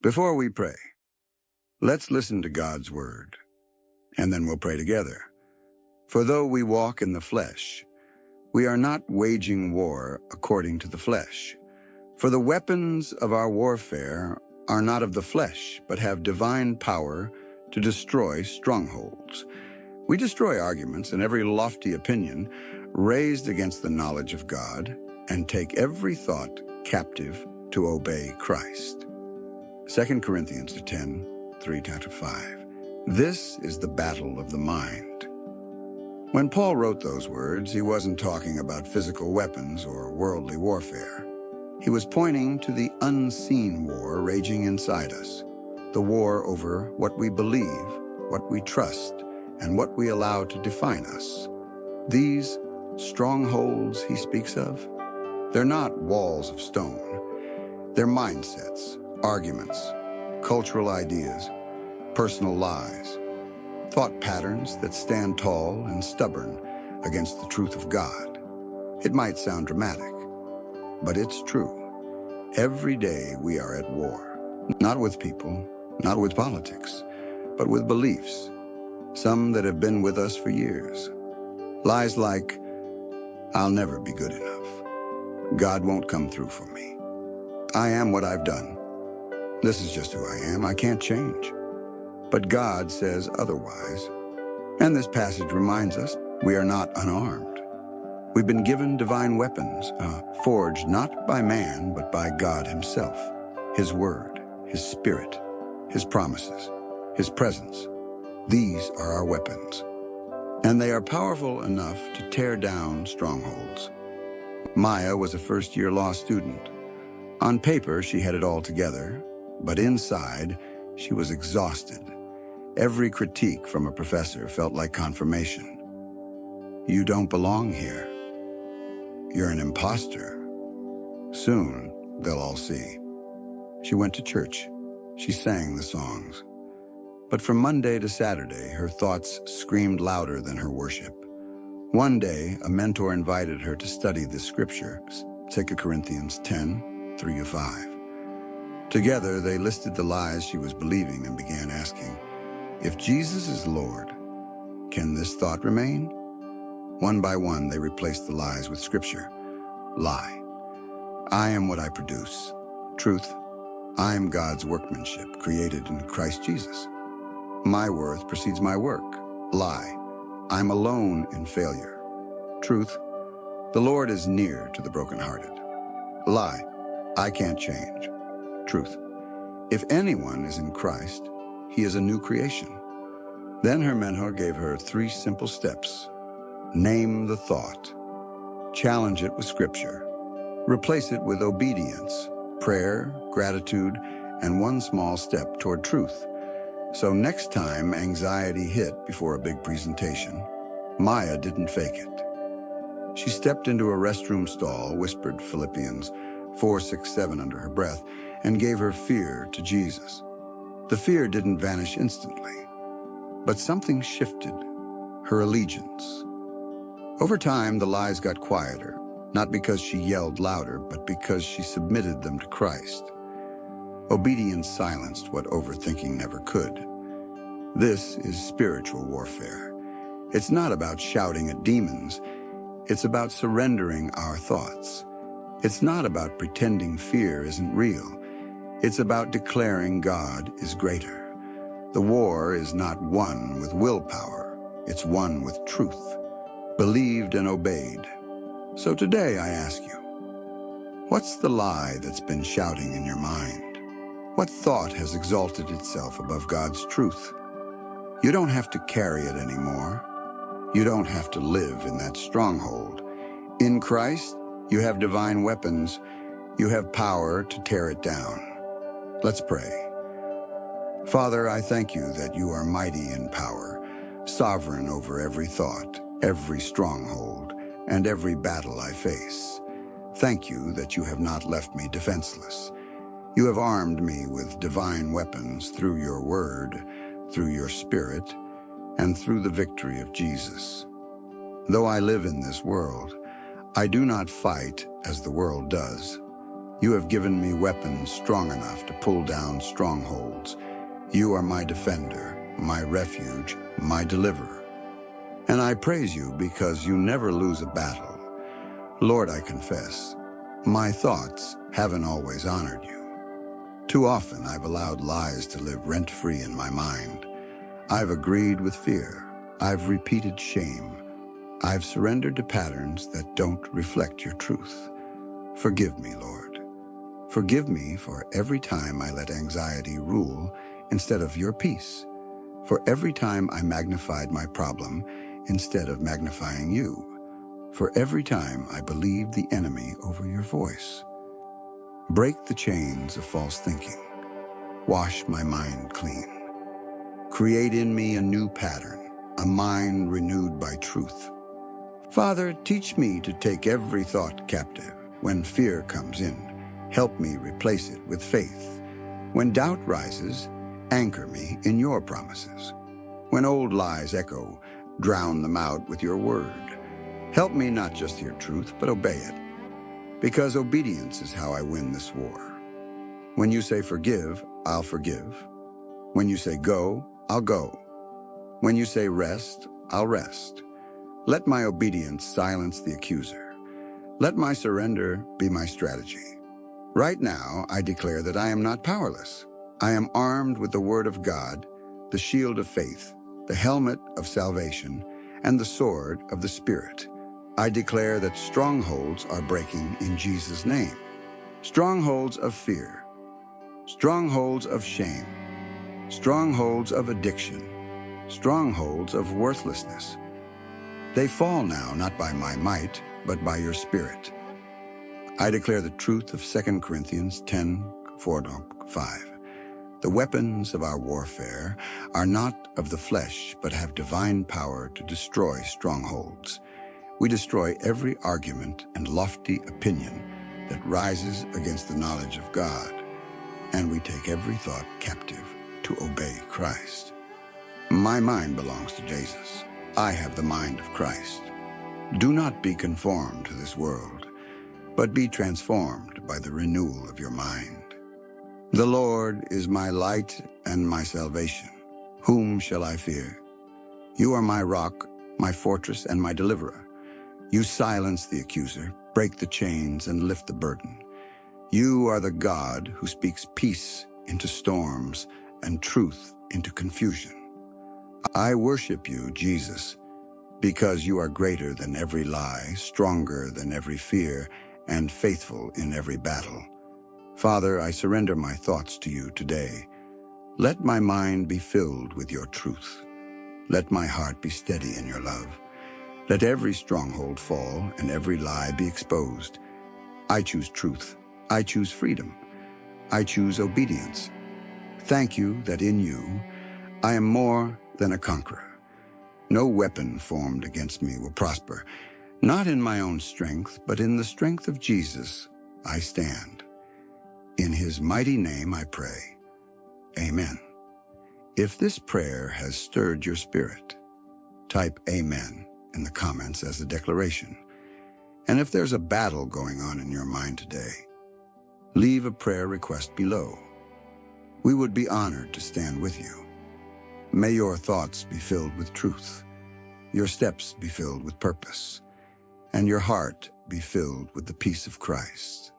Before we pray, let's listen to God's word, and then we'll pray together. For though we walk in the flesh, we are not waging war according to the flesh. For the weapons of our warfare are not of the flesh, but have divine power to destroy strongholds. We destroy arguments and every lofty opinion raised against the knowledge of God, and take every thought captive to obey Christ. 2 Corinthians 10:3-5. This is the battle of the mind. When Paul wrote those words, he wasn't talking about physical weapons or worldly warfare. He was pointing to the unseen war raging inside us, the war over what we believe, what we trust, and what we allow to define us. These strongholds he speaks of, they're not walls of stone. They're mindsets, arguments, cultural ideas, personal lies, thought patterns that stand tall and stubborn against the truth of God. It might sound dramatic, but it's true. Every day we are at war, not with people, not with politics, but with beliefs, some that have been with us for years. Lies like, I'll never be good enough. God won't come through for me. I am what I've done. This is just who I am. I can't change. But God says otherwise. And this passage reminds us we are not unarmed. We've been given divine weapons, forged not by man, but by God himself. His word, his spirit, his promises, his presence. These are our weapons. And they are powerful enough to tear down strongholds. Maya was a first-year law student. On paper, she had it all together, but inside, she was exhausted. Every critique from a professor felt like confirmation. You don't belong here. You're an imposter. Soon, they'll all see. She went to church. She sang the songs. But from Monday to Saturday, her thoughts screamed louder than her worship. One day, a mentor invited her to study the scriptures, 2 Corinthians 10:3-5. Together, they listed the lies she was believing and began asking, if Jesus is Lord, can this thought remain? One by one, they replaced the lies with scripture. Lie. I am what I produce. Truth. I am God's workmanship, created in Christ Jesus. My worth precedes my work. Lie. I'm alone in failure. Truth. The Lord is near to the brokenhearted. Lie. I can't change. Truth. If anyone is in Christ, he is a new creation. Then her mentor gave her 3 simple steps. Name the thought. Challenge it with scripture. Replace it with obedience, prayer, gratitude, and one small step toward truth. So next time anxiety hit before a big presentation, Maya didn't fake it. She stepped into a restroom stall, whispered Philippians 4:6-7 under her breath, and gave her fear to Jesus. The fear didn't vanish instantly, but something shifted, her allegiance. Over time, the lies got quieter, not because she yelled louder, but because she submitted them to Christ. Obedience silenced what overthinking never could. This is spiritual warfare. It's not about shouting at demons. It's about surrendering our thoughts. It's not about pretending fear isn't real. It's about declaring God is greater. The war is not won with willpower. It's won with truth, believed and obeyed. So today I ask you, what's the lie that's been shouting in your mind? What thought has exalted itself above God's truth? You don't have to carry it anymore. You don't have to live in that stronghold. In Christ, you have divine weapons. You have power to tear it down. Let's pray. Father, I thank you that you are mighty in power, sovereign over every thought, every stronghold, and every battle I face. Thank you that you have not left me defenseless. You have armed me with divine weapons through your word, through your spirit, and through the victory of Jesus. Though I live in this world, I do not fight as the world does. You have given me weapons strong enough to pull down strongholds. You are my defender, my refuge, my deliverer. And I praise you because you never lose a battle. Lord, I confess, my thoughts haven't always honored you. Too often I've allowed lies to live rent-free in my mind. I've agreed with fear. I've repeated shame. I've surrendered to patterns that don't reflect your truth. Forgive me, Lord. Forgive me for every time I let anxiety rule instead of your peace. For every time I magnified my problem instead of magnifying you. For every time I believed the enemy over your voice. Break the chains of false thinking. Wash my mind clean. Create in me a new pattern, a mind renewed by truth. Father, teach me to take every thought captive. When fear comes in, help me replace it with faith. When doubt rises, anchor me in your promises. When old lies echo, drown them out with your word. Help me not just hear truth, but obey it. Because obedience is how I win this war. When you say forgive, I'll forgive. When you say go, I'll go. When you say rest, I'll rest. Let my obedience silence the accuser. Let my surrender be my strategy. Right now, I declare that I am not powerless. I am armed with the word of God, the shield of faith, the helmet of salvation, and the sword of the Spirit. I declare that strongholds are breaking in Jesus' name. Strongholds of fear, strongholds of shame, strongholds of addiction, strongholds of worthlessness. They fall now not by my might, but by your Spirit. I declare the truth of 2 Corinthians 10:4-5. The weapons of our warfare are not of the flesh, but have divine power to destroy strongholds. We destroy every argument and lofty opinion that rises against the knowledge of God, and we take every thought captive to obey Christ. My mind belongs to Jesus. I have the mind of Christ. Do not be conformed to this world, but be transformed by the renewal of your mind. The Lord is my light and my salvation. Whom shall I fear? You are my rock, my fortress, and my deliverer. You silence the accuser, break the chains, and lift the burden. You are the God who speaks peace into storms and truth into confusion. I worship you, Jesus, because you are greater than every lie, stronger than every fear, and faithful in every battle. Father, I surrender my thoughts to you today. Let my mind be filled with your truth. Let my heart be steady in your love. Let every stronghold fall and every lie be exposed. I choose truth. I choose freedom. I choose obedience. Thank you that in you I am more than a conqueror. No weapon formed against me will prosper. Not in my own strength, but in the strength of Jesus I stand. In his mighty name I pray. Amen. If this prayer has stirred your spirit, type Amen in the comments as a declaration. And if there's a battle going on in your mind today, leave a prayer request below. We would be honored to stand with you. May your thoughts be filled with truth, your steps be filled with purpose, and your heart be filled with the peace of Christ.